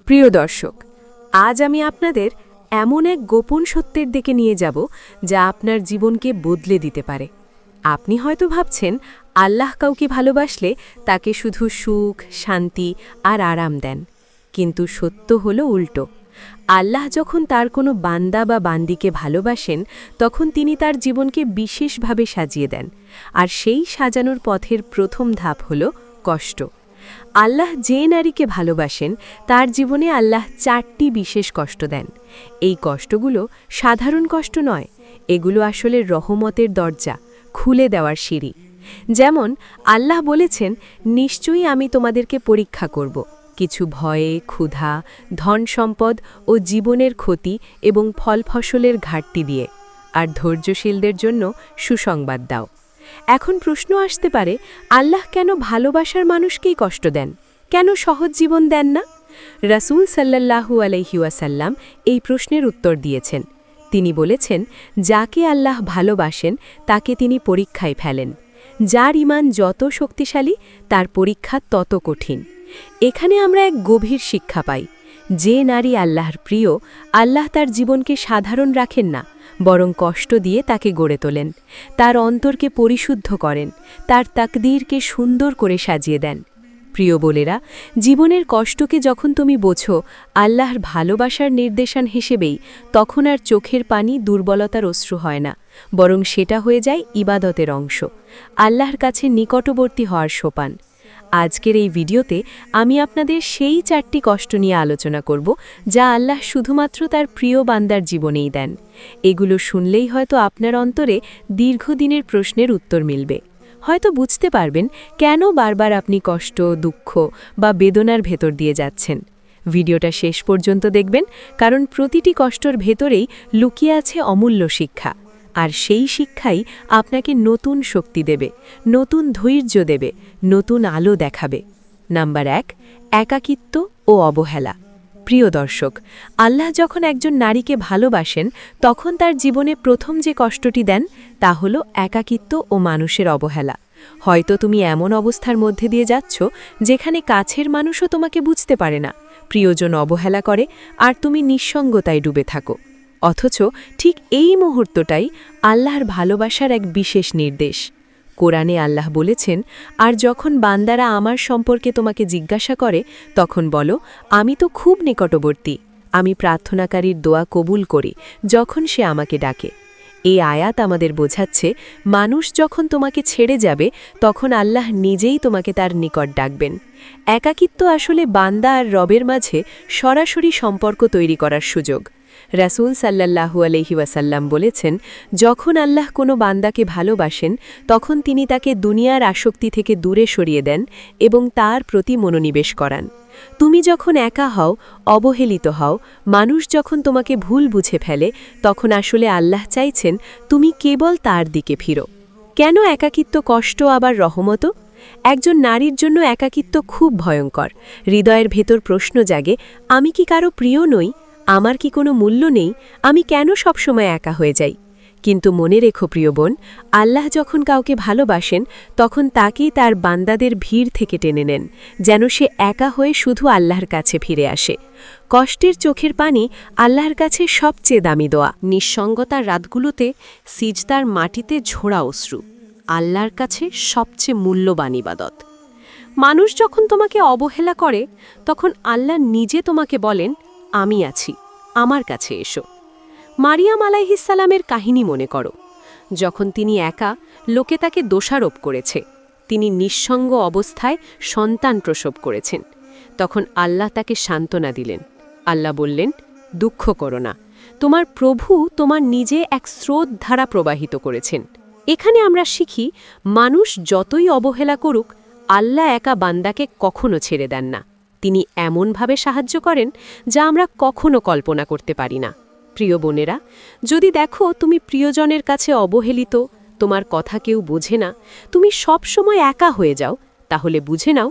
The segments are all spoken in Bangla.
প্রিয় দর্শক, আজ আমি আপনাদের এমন এক গোপন সত্যের দিকে নিয়ে যাব যা আপনার জীবনকে বদলে দিতে পারে। আপনি হয়তো ভাবছেন আল্লাহ কাউকে ভালোবাসলে তাকে শুধু সুখ, শান্তি আর আরাম দেন, কিন্তু সত্য হলো উল্টো। আল্লাহ যখন তার কোনো বান্দা বা বান্দিকে ভালোবাসেন, তখন তিনি তার জীবনকে বিশেষভাবে সাজিয়ে দেন, আর সেই সাজানোর পথের প্রথম ধাপ হল কষ্ট। আল্লাহ যে নারীকে ভালোবাসেন তার জীবনে আল্লাহ 4টি বিশেষ কষ্ট দেন। এই কষ্টগুলো সাধারণ কষ্ট নয়, এগুলো আসলে রহমতের দরজা খুলে দেওয়ার সিঁড়ি। যেমন আল্লাহ বলেছেন, নিশ্চয়ই আমি তোমাদেরকে পরীক্ষা করব, কিছু ভয়ে, ক্ষুধা, ধন সম্পদ ও জীবনের ক্ষতি এবং ফল ফসলের ঘাটতি দিয়ে, আর ধৈর্যশীলদের জন্য সুসংবাদ দাও। এখন প্রশ্ন আসতে পারে, আল্লাহ কেন ভালোবাসার মানুষকেই কষ্ট দেন, কেন সহজ জীবন দেন না? রাসূল সাল্লাল্লাহু আলাইহি ওয়াসাল্লাম এই প্রশ্নের উত্তর দিয়েছেন। তিনি বলেছেন, যাকে আল্লাহ ভালোবাসেন তাকে তিনি পরীক্ষায় ফেলেন। যার ঈমান যত শক্তিশালী তার পরীক্ষা তত কঠিন। এখানে আমরা এক গভীর শিক্ষা পাই। যে নারী আল্লাহর প্রিয়, আল্লাহ তার জীবনকে সাধারণ রাখেন না, বরং কষ্ট দিয়ে তাকে গড়ে তোলেন, তার অন্তরকে পরিশুদ্ধ করেন, তার তাকদীরকে সুন্দর করে সাজিয়ে দেন। প্রিয় বোনেরা, জীবনের কষ্টকে যখন তুমি বোঝো আল্লাহর ভালোবাসার নির্দেশন হিসেবেই, তখন আর চোখের পানি দুর্বলতার অশ্রু হয় না, বরং সেটা হয়ে যায় ইবাদতের অংশ, আল্লাহর কাছে নিকটবর্তী হওয়ার সোপান। আজকের এই ভিডিওতে আমি আপনাদের সেই 4টি কষ্ট নিয়ে আলোচনা করব যা আল্লাহ শুধুমাত্র তার প্রিয় বান্দার জীবনেই দেন। এগুলো শুনলেই হয়তো আপনার অন্তরে দীর্ঘদিনের প্রশ্নের উত্তর মিলবে। হয়তো বুঝতে পারবেন কেন বারবার আপনি কষ্ট, দুঃখ বা বেদনার ভেতর দিয়ে যাচ্ছেন। ভিডিওটা শেষ পর্যন্ত দেখবেন, কারণ প্রতিটি কষ্টর ভেতরেই লুকিয়ে আছে অমূল্য শিক্ষা, আর সেই শিক্ষাই আপনাকে নতুন শক্তি দেবে, নতুন ধৈর্য দেবে, নতুন আলো দেখাবে। নাম্বার 1, একাকিত্ব ও অবহেলা। প্রিয় দর্শক, আল্লাহ যখন একজন নারীকে ভালোবাসেন, তখন তার জীবনে প্রথম যে কষ্টটি দেন তা হল একাকিত্ব ও মানুষের অবহেলা। হয়তো তুমি এমন অবস্থার মধ্যে দিয়ে যাচ্ছ যেখানে কাছের মানুষও তোমাকে বুঝতে পারে না, প্রিয়জন অবহেলা করে, আর তুমি নিঃসঙ্গতায় ডুবে থাকো। অথচ ঠিক এই মুহূর্তটাই আল্লাহর ভালোবাসার এক বিশেষ নির্দেশ। কোরআনে আল্লাহ বলেছেন, আর যখন বান্দারা আমার সম্পর্কে তোমাকে জিজ্ঞাসা করে, তখন বলো, আমি তো খুব নিকটবর্তী, আমি প্রার্থনাকারীর দোয়া কবুল করি যখন সে আমাকে ডাকে। এই আয়াত আমাদের বোঝাচ্ছে, মানুষ যখন তোমাকে ছেড়ে যাবে তখন আল্লাহ নিজেই তোমাকে তার নিকট ডাকবেন। একাকিত্ব আসলে বান্দা আর রবের মাঝে সরাসরি সম্পর্ক তৈরি করার সুযোগ। রাসূল সাল্লাল্লাহু আলাইহি ওয়াসাল্লাম বলেছেন, যখন আল্লাহ কোনো বান্দাকে ভালোবাসেন তখন তিনি তাকে দুনিয়ার আসক্তি থেকে দূরে সরিয়ে দেন এবং তার প্রতি মনোনিবেশ করান। তুমি যখন একা হও, অবহেলিত হও, মানুষ যখন তোমাকে ভুল বুঝে ফেলে, তখন আসলে আল্লাহ চাইছেন তুমি কেবল তার দিকে ফিরো। কেন একাকিত্ব কষ্ট আবার রহমতও? একজন নারীর জন্য একাকিত্ব খুব ভয়ঙ্কর। হৃদয়ের ভেতর প্রশ্ন জাগে, আমি কি কারো প্রিয় নই? আমার কি কোনো মূল্য নেই? আমি কেন সবসময় একা হয়ে যাই? কিন্তু মনে রেখো প্রিয় বোন, আল্লাহ যখন কাউকে ভালোবাসেন তখন তাকেই তার বান্দাদের ভিড় থেকে টেনে নেন, যেন সে একা হয়ে শুধু আল্লাহর কাছে ফিরে আসে। কষ্টের চোখের পানি আল্লাহর কাছে সবচেয়ে দামি দোয়া। নিঃসঙ্গতার রাতগুলোতে সিজদার মাটিতে ঝোড়া অশ্রু আল্লাহর কাছে সবচেয়ে মূল্যবান ইবাদত। মানুষ যখন তোমাকে অবহেলা করে, তখন আল্লাহ নিজে তোমাকে বলেন, আমি আছি, আমার কাছে এসো। মারিয়াম আলাইহিসসালামের কাহিনী মনে করো। যখন তিনি একা, লোকে তাকে দোষারোপ করেছে। তিনি নিঃসঙ্গ অবস্থায় সন্তান প্রসব করেছেন। তখন আল্লাহ তাকে সান্ত্বনা দিলেন। আল্লাহ বললেন, দুঃখ করো না, তোমার প্রভু তোমার নিজে এক স্রোত ধারা প্রবাহিত করেছেন। এখানে আমরা শিখি, মানুষ যতই অবহেলা করুক, আল্লাহ একা বান্দাকে কখনো ছেড়ে দেন না। তিনি এমনভাবে সাহায্য করেন যা আমরা কখনো কল্পনা করতে পারি না। প্রিয় বোনেরা, যদি দেখো তুমি প্রিয়জনের কাছে অবহেলিত, তোমার কথা কেউ বোঝে না, তুমি সব সময় একা হয়ে যাও, তাহলে বুঝে নাও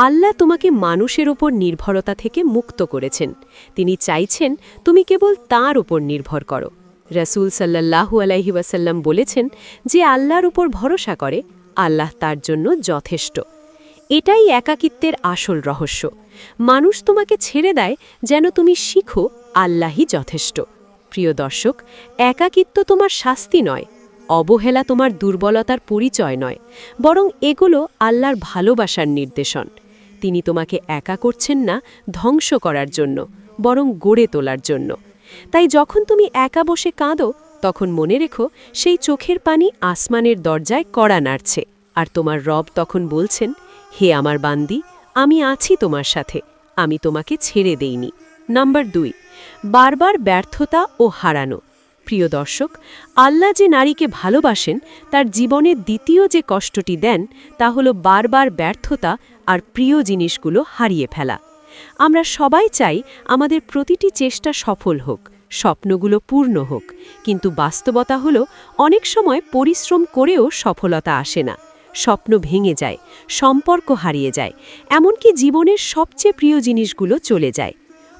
আল্লাহ তোমাকে মানুষের ওপর নির্ভরতা থেকে মুক্ত করেছেন। তিনি চাইছেন তুমি কেবল তাঁর ওপর নির্ভর করো। রাসূল সাল্লাল্লাহু আলাইহি ওয়াসাল্লাম বলেছেন, যে আল্লাহর উপর ভরসা করে, আল্লাহ তার জন্য যথেষ্ট। এটাই একাকিত্বের আসল রহস্য। মানুষ তোমাকে ছেড়ে দেয় যেন তুমি শিখো আল্লাহই যথেষ্ট। প্রিয় দর্শক, একাকিত্ব তোমার শাস্তি নয়, অবহেলা তোমার দুর্বলতার পরিচয় নয়, বরং এগুলো আল্লাহর ভালোবাসার নির্দেশন। তিনি তোমাকে একা করছেন না ধ্বংস করার জন্য, বরং গড়ে তোলার জন্য। তাই যখন তুমি একা বসে কাঁদো, তখন মনে রেখো সেই চোখের পানি আসমানের দরজায় কড়া নাড়ছে, আর তোমার রব তখন বলছেন, হে আমার বান্দি, আমি আছি তোমার সাথে, আমি তোমাকে ছেড়ে দেইনি। নাম্বার 2, বারবার ব্যর্থতা ও হারানো। প্রিয় দর্শক, আল্লাহ যে নারীকে ভালোবাসেন তার জীবনের দ্বিতীয় যে কষ্টটি দেন তা হলো বারবার ব্যর্থতা আর প্রিয় জিনিসগুলো হারিয়ে ফেলা। আমরা সবাই চাই আমাদের প্রতিটি চেষ্টা সফল হোক, স্বপ্নগুলো পূর্ণ হোক, কিন্তু বাস্তবতা হলো অনেক সময় পরিশ্রম করেও সফলতা আসে না। স্বপ্ন ভেঙে যায়, সম্পর্ক হারিয়ে যায়, এমনকি জীবনের সবচেয়ে প্রিয় জিনিসগুলো চলে যায়।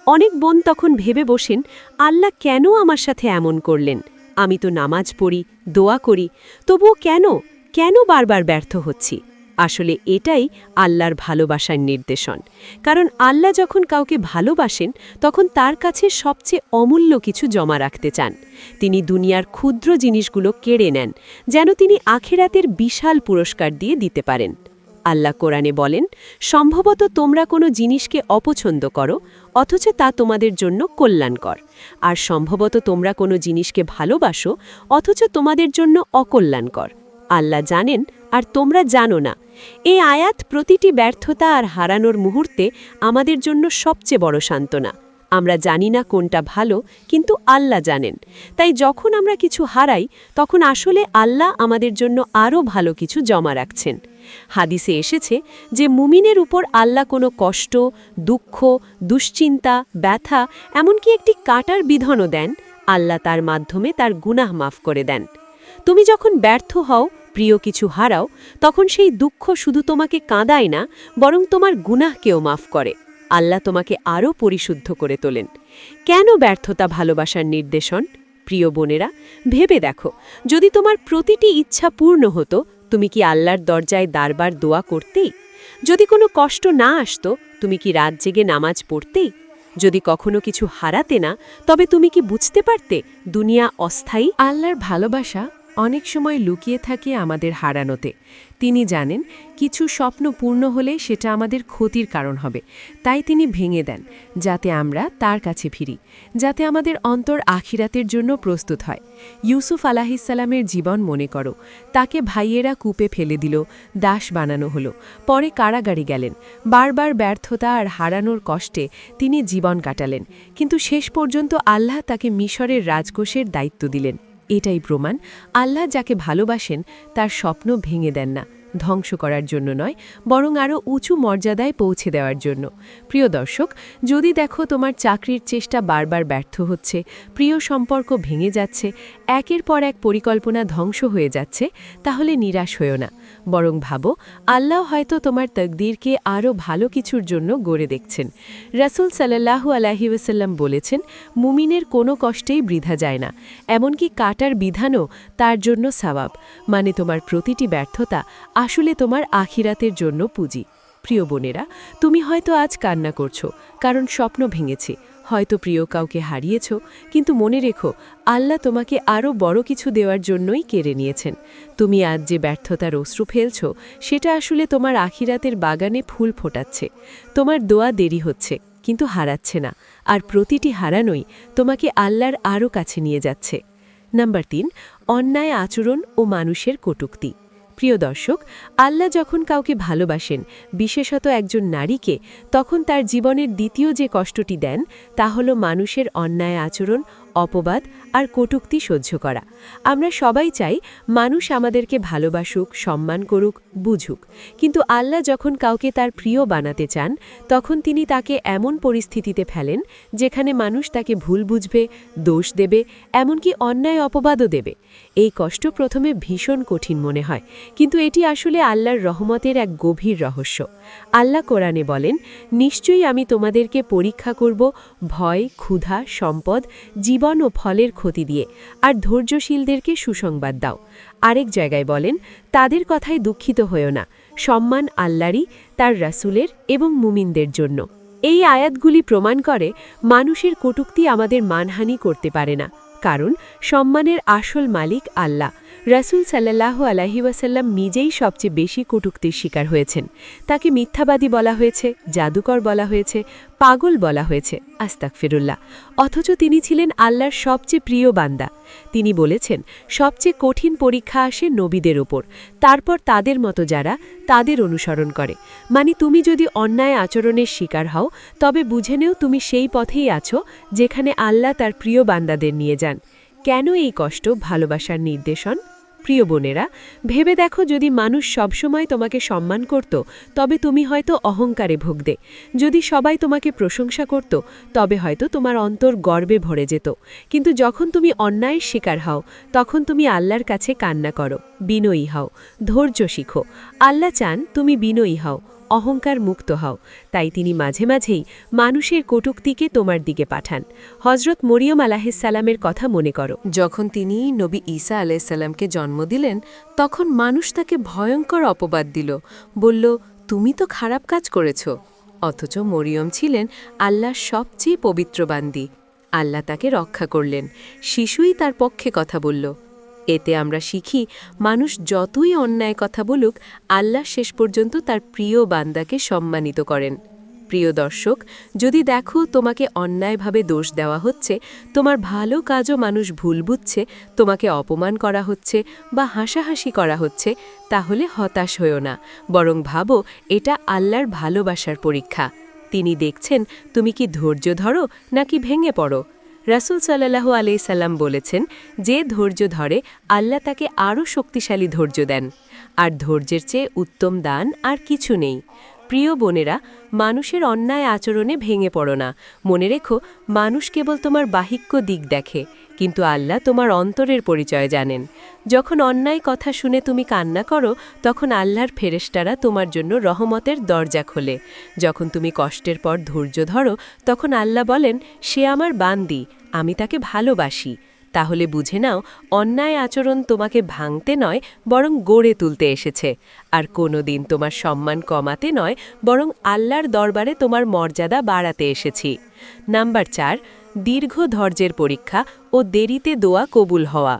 অনেক বোন তখন ভেবে বসেন, আল্লাহ কেন আমার সাথে এমন করলেন? আমি তো নামাজ পড়ি, দোয়া করি, তবুও কেন বারবার ব্যর্থ হচ্ছি? আসলে এটাই আল্লাহর ভালোবাসার নির্দেশন। কারণ আল্লাহ যখন কাউকে ভালোবাসেন তখন তার কাছে সবচেয়ে অমূল্য কিছু জমা রাখতে চান। তিনি দুনিয়ার ক্ষুদ্র জিনিসগুলো কেড়ে নেন, যেন তিনি আখিরাতের বিশাল পুরস্কার দিয়ে দিতে পারেন। আল্লাহ কোরআনে বলেন, সম্ভবত তোমরা কোনো জিনিসকে অপছন্দ করো, অথচ তা তোমাদের জন্য কল্যাণকর, আর সম্ভবত তোমরা কোনো জিনিসকে ভালোবাসো, অথচ তোমাদের জন্য অকল্যাণকর। আল্লাহ জানেন আর তোমরা জানো না। এই আয়াত প্রতিটি ব্যর্থতা আর হারানোর মুহূর্তে আমাদের জন্য সবচেয়ে বড় সান্ত্বনা। আমরা জানি না কোনটা ভালো, কিন্তু আল্লাহ জানেন। তাই যখন আমরা কিছু হারাই, তখন আসলে আল্লাহ আমাদের জন্য আরও ভালো কিছু জমা রাখছেন। হাদিসে এসেছে যে মুমিনের উপর আল্লাহ কোনো কষ্ট, দুঃখ, দুশ্চিন্তা, ব্যথা, এমনকি একটি কাটার বিধানও দেন, আল্লাহ তার মাধ্যমে তার গুনাহ মাফ করে দেন। তুমি যখন ব্যর্থ হও, প্রিয় কিছু হারাও, তখন সেই দুঃখ শুধু তোমাকে কাঁদায় না, বরং তোমার গুনাহকেও মাফ করে। আল্লাহ তোমাকে আরও পরিশুদ্ধ করে তোলেন। কেন ব্যর্থতা ভালোবাসার নির্দেশন? প্রিয় বোনেরা, ভেবে দেখো, যদি তোমার প্রতিটি ইচ্ছা পূর্ণ হতো, তুমি কি আল্লাহর দরজায় বারবার দোয়া করতেই? যদি কোনো কষ্ট না আসতো, তুমি কি রাত জেগে নামাজ পড়তেই? যদি কখনো কিছু হারাতে না, তবে তুমি কি বুঝতে পারতে দুনিয়া অস্থায়ী? আল্লাহর ভালোবাসা অনেক সময় লুকিয়ে থাকে আমাদের হারানোতে। তিনি জানেন কিছু স্বপ্ন পূর্ণ হলে সেটা আমাদের ক্ষতির কারণ হবে, তাই তিনি ভেঙে দেন যাতে আমরা তার কাছে ফিরি, যাতে আমাদের অন্তর আখিরাতের জন্য প্রস্তুত হয়। ইউসুফ আলাহিসাল্লামের জীবন মনে করো, তাকে ভাইয়েরা কূপে ফেলে দিল, দাস বানানো হলো, পরে কারাগারে গেলেন। বারবার ব্যর্থতা আর হারানোর কষ্টে তিনি জীবন কাটালেন, কিন্তু শেষ পর্যন্ত আল্লাহ তাকে মিশরের রাজকোষের দায়িত্ব দিলেন। এটাই প্রমাণ, আল্লাহ যাকে ভালোবাসেন তার স্বপ্ন ভেঙে দেন না, ধ্বংস করার জন্য নয়, বরং আরও উঁচু মর্যাদায় পৌঁছে দেওয়ার জন্য। প্রিয় দর্শক, যদি দেখো তোমার চাকরির চেষ্টা বারবার ব্যর্থ হচ্ছে, প্রিয় সম্পর্ক ভেঙে যাচ্ছে, একের পর এক পরিকল্পনা ধ্বংস হয়ে যাচ্ছে, তাহলে নিরাশ হয়ো না, বরং ভাবো আল্লাহ হয়তো তোমার তকদিরকে আরও ভালো কিছুর জন্য গড়ে দেখছেন। রাসূল সাল্লাল্লাহু আলাইহি ওয়াসাল্লাম বলেছেন, মুমিনের কোনো কষ্টেই বৃথা যায় না, এমনকি কাটার বিধানও তার জন্য সওয়াব। মানে তোমার প্রতিটি ব্যর্থতা আসলে তোমার আখিরাতের জন্য পুঁজি। প্রিয় বোনেরা, তুমি হয়তো আজ কান্না করছো কারণ স্বপ্ন ভেঙেছে, হয়তো প্রিয় কাউকে হারিয়েছ, কিন্তু মনে রেখো আল্লাহ তোমাকে আরও বড় কিছু দেওয়ার জন্যই কেড়ে নিয়েছেন। তুমি আজ যে ব্যর্থতার অশ্রু ফেলছ, সেটা আসলে তোমার আখিরাতের বাগানে ফুল ফোটাচ্ছে। তোমার দোয়া দেরি হচ্ছে, কিন্তু হারাচ্ছে না, আর প্রতিটি হারানোই তোমাকে আল্লাহর আরও কাছে নিয়ে যাচ্ছে। নাম্বার 3, অন্যায় আচরণ ও মানুষের কটূক্তি। প্রিয় দর্শক, আল্লাহ যখন কাউকে ভালোবাসেন, বিশেষত একজন নারীকে, তখন তার জীবনের দ্বিতীয় যে কষ্টটি দেন তা হল মানুষের অন্যায় আচরণ, অপবাদ আর কটূক্তি সহ্য করা। আমরা সবাই চাই মানুষ আমাদেরকে ভালোবাসুক, সম্মান করুক, বুঝুক, কিন্তু আল্লাহ যখন কাউকে তার প্রিয় বানাতে চান, তখন তিনি তাকে এমন পরিস্থিতিতে ফেলেন যেখানে মানুষ তাকে ভুল বুঝবে, দোষ দেবে, এমনকি অন্যায় অপবাদও দেবে। এই কষ্ট প্রথমে ভীষণ কঠিন মনে হয়, কিন্তু এটি আসলে আল্লাহর রহমতের এক গভীর রহস্য। আল্লাহ কোরআনে বলেন, নিশ্চয়ই আমি তোমাদেরকে পরীক্ষা করব ভয়, ক্ষুধা, সম্পদ, জীবন ও ফলের ক্ষতি দিয়ে, আর ধৈর্যশীলদেরকে সুসংবাদ দাও। আরেক জায়গায় বলেন, তাদের কথায় দুঃখিত হয়েও না, সম্মান আল্লাহরই, তার রাসূলের এবং মুমিনদের জন্য। এই আয়াতগুলি প্রমাণ করে মানুষের কটূক্তি আমাদের মানহানি করতে পারে না, কারণ সম্মানের আসল মালিক আল্লাহ। রাসূল সাল্লাল্লাহু আলাইহি ওয়াসাল্লাম নিজেই সবচেয়ে বেশি কটূক্তির শিকার হয়েছেন। তাকে মিথ্যাবাদী বলা হয়েছে, জাদুকর বলা হয়েছে, পাগল বলা হয়েছে, আস্তাগফিরুল্লাহ। অথচ তিনি ছিলেন আল্লাহর সবচেয়ে প্রিয় বান্দা। তিনি বলেছেন, সবচেয়ে কঠিন পরীক্ষা আসে নবীদের ওপর, তারপর তাদের মতো যারা তাদের অনুসরণ করে। মানে তুমি যদি অন্যায় আচরণের শিকার হও, তবে বুঝে নেও তুমি সেই পথেই আছো যেখানে আল্লাহ তার প্রিয় বান্দাদের নিয়ে যান। কেন এই কষ্ট ভালোবাসার নির্দেশন? প্রিয় বোনেরা, ভেবে দেখো, যদি মানুষ সবসময় তোমাকে সম্মান করত, তবে তুমি হয়তো অহংকারে ভুগতে। যদি সবাই তোমাকে প্রশংসা করত, তবে হয়তো তোমার অন্তর গর্বে ভরে যেত। কিন্তু যখন তুমি অন্যায়ের শিকার হও, তখন তুমি আল্লাহর কাছে কান্না করো, বিনয়ী হও, ধৈর্য শিখো। আল্লাহ চান তুমি বিনয়ী হও, অহংকার মুক্ত হও। তাই তিনি মাঝে মাঝেই মানুষের কটূক্তিকে তোমার দিকে পাঠান। হজরত মরিয়ম আলাহিসাল্লামের কথা মনে করো। যখন তিনি নবী ঈসা আলাইসাল্লামকে জন্ম দিলেন, তখন মানুষ তাকে ভয়ঙ্কর অপবাদ দিল, বলল, তুমি তো খারাপ কাজ করেছ। অথচ মরিয়ম ছিলেন আল্লাহর সবচেয়ে পবিত্র বান্দি। আল্লাহ তাকে রক্ষা করলেন, শিশুই তার পক্ষে কথা বলল। এতে আমরা শিখি, মানুষ যতই অন্যায় কথা বলুক, আল্লাহ শেষ পর্যন্ত তার প্রিয় বান্দাকে সম্মানিত করেন। প্রিয় দর্শক, যদি দেখো তোমাকে অন্যায়ভাবে দোষ দেওয়া হচ্ছে, তোমার ভালো কাজও মানুষ ভুল বুঝছে, তোমাকে অপমান করা হচ্ছে বা হাসাহাসি করা হচ্ছে, তাহলে হতাশ হয়ো না, বরং ভাবো এটা আল্লাহর ভালোবাসার পরীক্ষা। তিনি দেখছেন তুমি কি ধৈর্য ধরো নাকি ভেঙে পড়ো। রাসূল সাল্লাল্লাহু আলাইহি সাল্লাম বলেছেন, যে ধৈর্য ধরে আল্লাহ তাকে আরও শক্তিশালী ধৈর্য দেন, আর ধৈর্যের চেয়ে উত্তম দান আর কিছু নেই। প্রিয় বোনেরা, মানুষের অন্যায় আচরণে ভেঙে পড়ো না। মনে রেখো, মানুষ কেবল তোমার বাহিক্য দিক দেখে, কিন্তু আল্লাহ তোমার অন্তরের পরিচয় জানেন। যখন অন্যায় কথা শুনে তুমি কান্না করো, তখন আল্লাহর ফেরেশতারা তোমার জন্য রহমতের দরজা খোলে। যখন তুমি কষ্টের পর ধৈর্য ধরো, তখন আল্লাহ বলেন, সে আমার বান্দি, আমি তাকে ভালোবাসি। তাহলে বুঝে নাও, অন্যায় আচরণ তোমাকে ভাঙতে নয়, বরং গড়ে তুলতে এসেছে। আর কোনো দিন তোমার সম্মান কমাতে নয়, বরং আল্লাহর দরবারে তোমার মর্যাদা বাড়াতে এসেছি। নাম্বার 4, দীর্ঘ ধৈর্যের পরীক্ষা ও দেরিতে দোয়া কবুল হওয়া।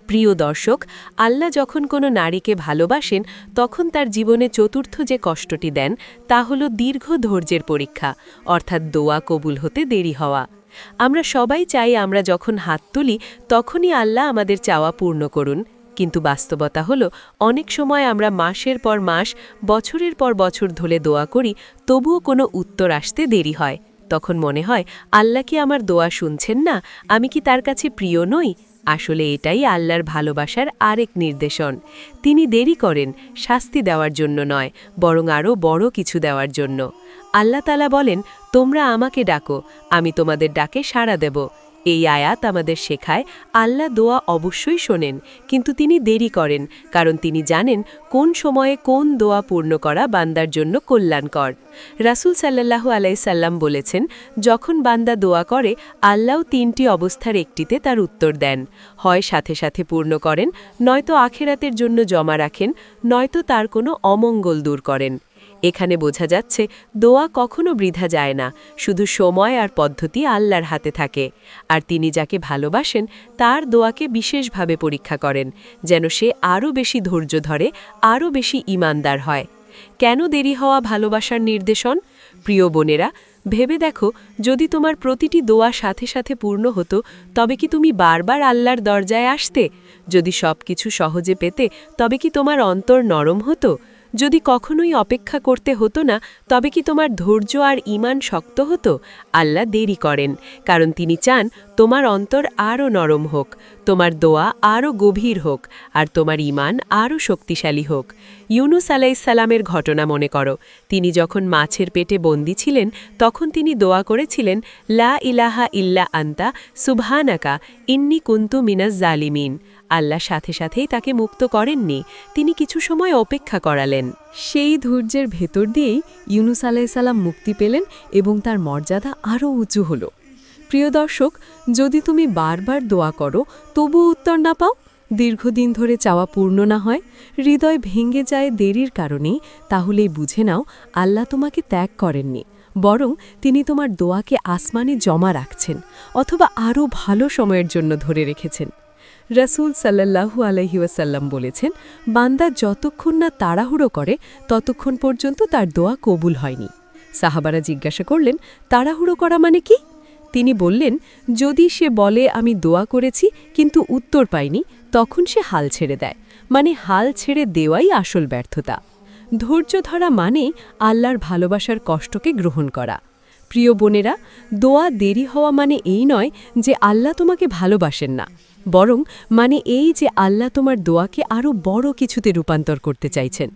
প্রিয় দর্শক, আল্লাহ যখন কোনো নারীকে ভালোবাসেন, তখন তার জীবনে চতুর্থ যে কষ্টটি দেন, তা হল দীর্ঘ ধৈর্যের পরীক্ষা, অর্থাৎ দোয়া কবুল হতে দেরি হওয়া। আমরা সবাই চাই আমরা যখন হাত তুলি, তখনই আল্লাহ আমাদের চাওয়া পূর্ণ করুন। কিন্তু বাস্তবতা হলো, অনেক সময় আমরা মাসের পর মাস, বছরের পর বছর ধরে দোয়া করি, তবুও কোনো উত্তর আসতে দেরি হয়। তখন মনে হয়, আল্লাহ কি আমার দোয়া শুনছেন না? আমি কি তার কাছে প্রিয় নই? আসলে এটাই আল্লাহর ভালোবাসার আরেক নির্দেশন। তিনি দেরি করেন শাস্তি দেওয়ার জন্য নয়, বরং আরও বড় কিছু দেওয়ার জন্য। আল্লাহ তাআলা বলেন, তোমরা আমাকে ডাকো, আমি তোমাদের ডাকে সাড়া দেব। এই আয়াত আমাদের শেখায়, আল্লাহ দোয়া অবশ্যই শোনেন, কিন্তু তিনি দেরি করেন, কারণ তিনি জানেন কোন সময়ে কোন দোয়া পূর্ণ করা বান্দার জন্য কল্যাণকর। রাসূল সাল্লাল্লাহু আলাইহি সাল্লাম বলেছেন, যখন বান্দা দোয়া করে, আল্লাহ 3টি অবস্থার একটিতে তার উত্তর দেন। হয় সাথে সাথে পূর্ণ করেন, নয়তো আখিরাতের জন্য জমা রাখেন, নয়তো তার কোনো অমঙ্গল দূর করেন। এখানে বোঝা যাচ্ছে, দোয়া কখনো বৃথা যায় না, শুধু সময় আর পদ্ধতি আল্লাহর হাতে থাকে। আর তিনি যাকে ভালোবাসেন, তার দোয়াকে বিশেষভাবে পরীক্ষা করেন, যেন সে আরও বেশি ধৈর্য ধরে, আরও বেশি ঈমানদার হয়। কেন দেরি হওয়া ভালোবাসার নির্দেশন? প্রিয় বোনেরা, ভেবে দেখো, যদি তোমার প্রতিটি দোয়া সাথে সাথে পূর্ণ হতো, তবে কি তুমি বারবার আল্লাহর দরজায় আসতে? যদি সব কিছু সহজে পেতে, তবে কি তোমার অন্তর নরম হতো? যদি কখনোই অপেক্ষা করতে হতো না, তবে কি তোমার ধৈর্য আর ঈমান শক্ত হতো? আল্লাহ দেরি করেন, কারণ তিনি চান তোমার অন্তর আরও নরম হোক, তোমার দোয়া আরও গভীর হোক, আর তোমার ঈমান আরও শক্তিশালী হোক। ইউনুস আলাইহিস সালামের ঘটনা মনে করো। তিনি যখন মাছের পেটে বন্দী ছিলেন, তখন তিনি দোয়া করেছিলেন, লা ইলাহা ইল্লা আন্তা সুবহানাকা ইন্নী কুনতু মিনাজ জালিমিন। আল্লাহ সাথে সাথেই তাকে মুক্ত করেননি, তিনি কিছু সময় অপেক্ষা করালেন। সেই ধৈর্যের ভেতর দিয়েই ইউনুস আলাইহিস সালাম মুক্তি পেলেন এবং তার মর্যাদা আরও উঁচু হল। প্রিয় দর্শক, যদি তুমি বারবার দোয়া করো, তবুও উত্তর না পাও, দীর্ঘদিন ধরে চাওয়া পূর্ণ না হয়, হৃদয় ভেঙে যায় দেরির কারণেই, তাহলেই বুঝে নাও আল্লাহ তোমাকে ত্যাগ করেননি, বরং তিনি তোমার দোয়াকে আসমানে জমা রাখছেন অথবা আরও ভালো সময়ের জন্য ধরে রেখেছেন। রাসূল সাল্লাল্লাহু আলাইহি ওয়াসাল্লাম বলেছেন, বান্দা যতক্ষণ না তাড়াহুড়ো করে ততক্ষণ পর্যন্ত তার দোয়া কবুল হয়নি। সাহাবারা জিজ্ঞাসা করলেন, তাড়াহুড়ো করা মানে কি? তিনি বললেন, যদি সে বলে আমি দোয়া করেছি কিন্তু উত্তর পাইনি, তখন সে হাল ছেড়ে দেয়, মানে হাল ছেড়ে দেওয়াই আসল ব্যর্থতা। ধৈর্য ধরা মানে আল্লাহর ভালোবাসার কষ্টকে গ্রহণ করা। প্রিয় বোনেরা, দোয়া দেরি হওয়া মানে এই নয় যে আল্লাহ তোমাকে ভালোবাসেন না, বরং মানে এই যে আল্লাহ তোমার দোয়াকে আরও বড় কিছুতে রূপান্তর করতে চাইছেন।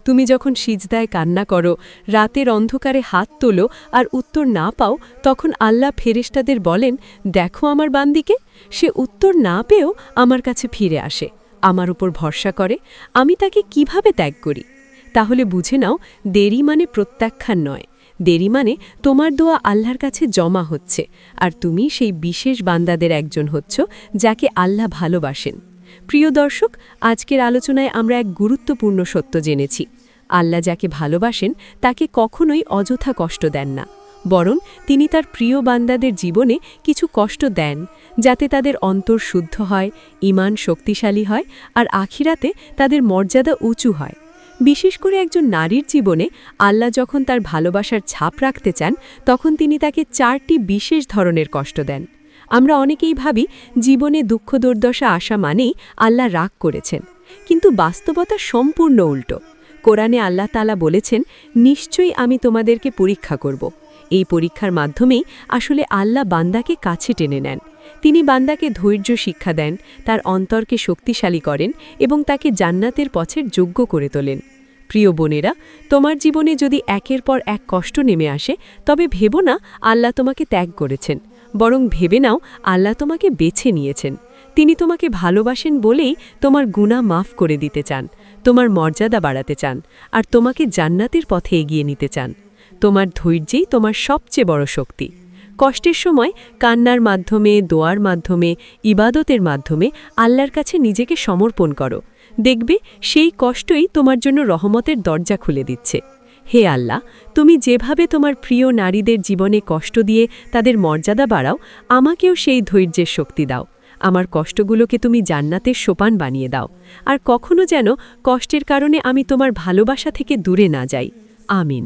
তুমি যখন সিজদায় কান্না করো, রাতের অন্ধকারে হাত তোলো আর উত্তর না পাও, তখন আল্লাহ ফেরেশতাদের বলেন, দেখো আমার বান্দিকে, সে উত্তর না পেয়েও আমার কাছে ফিরে আসে, আমার উপর ভরসা করে, আমি তাকে কিভাবে ত্যাগ করি। তাহলে বুঝে নাও, দেরি মানে প্রত্যাখ্যান নয়, দেরি মানে তোমার দোয়া আল্লাহর কাছে জমা হচ্ছে, আর তুমি সেই বিশেষ বান্দাদের একজন হচ্ছ যাকে আল্লাহ ভালোবাসেন। প্রিয় দর্শক, আজকের আলোচনায় আমরা এক গুরুত্বপূর্ণ সত্য জেনেছি। আল্লাহ যাকে ভালোবাসেন তাকে কখনোই অযথা কষ্ট দেন না, বরং তিনি তার প্রিয় বান্দাদের জীবনে কিছু কষ্ট দেন, যাতে তাদের অন্তর শুদ্ধ হয়, ঈমান শক্তিশালী হয়, আর আখিরাতে তাদের মর্যাদা উঁচু হয়। বিশেষ করে একজন নারীর জীবনে আল্লাহ যখন তার ভালোবাসার ছাপ রাখতে চান, তখন তিনি তাকে 4টি বিশেষ ধরনের কষ্ট দেন। আমরা অনেকেই ভাবি জীবনে দুঃখ দুর্দশা আসা মানেই আল্লাহ রাগ করেছেন, কিন্তু বাস্তবতা সম্পূর্ণ উল্টো। কোরআনে আল্লাহ তাআলা বলেছেন, নিশ্চয়ই আমি তোমাদেরকে পরীক্ষা করব। এই পরীক্ষার মাধ্যমেই আসলে আল্লাহ বান্দাকে কাছে টেনে নেন। তিনি বান্দাকে ধৈর্য শিক্ষা দেন, তার অন্তরকে শক্তিশালী করেন এবং তাকে জান্নাতের পথের যোগ্য করে তোলেন। প্রিয় বোনেরা, তোমার জীবনে যদি একের পর এক কষ্ট নেমে আসে, তবে ভেবো না আল্লাহ তোমাকে ত্যাগ করেছেন, বরং ভেবে নাও আল্লাহ তোমাকে বেছে নিয়েছেন। তিনি তোমাকে ভালোবাসেন বলেই তোমার গুনাহ মাফ করে দিতে চান, তোমার মর্যাদা বাড়াতে চান, আর তোমাকে জান্নাতের পথে এগিয়ে নিতে চান। তোমার ধৈর্যেই তোমার সবচেয়ে বড় শক্তি। কষ্টের সময় কান্নার মাধ্যমে, দোয়ার মাধ্যমে, ইবাদতের মাধ্যমে আল্লাহর কাছে নিজেকে সমর্পণ করো। দেখবে সেই কষ্টই তোমার জন্য রহমতের দরজা খুলে দিচ্ছে। হে আল্লাহ, তুমি যেভাবে তোমার প্রিয় নারীদের জীবনে কষ্ট দিয়ে তাদের মর্যাদা বাড়াও, আমাকেও সেই ধৈর্যের শক্তি দাও। আমার কষ্টগুলোকে তুমি জান্নাতের সোপান বানিয়ে দাও, আর কখনো যেন কষ্টের কারণে আমি তোমার ভালোবাসা থেকে দূরে না যাই। আমিন।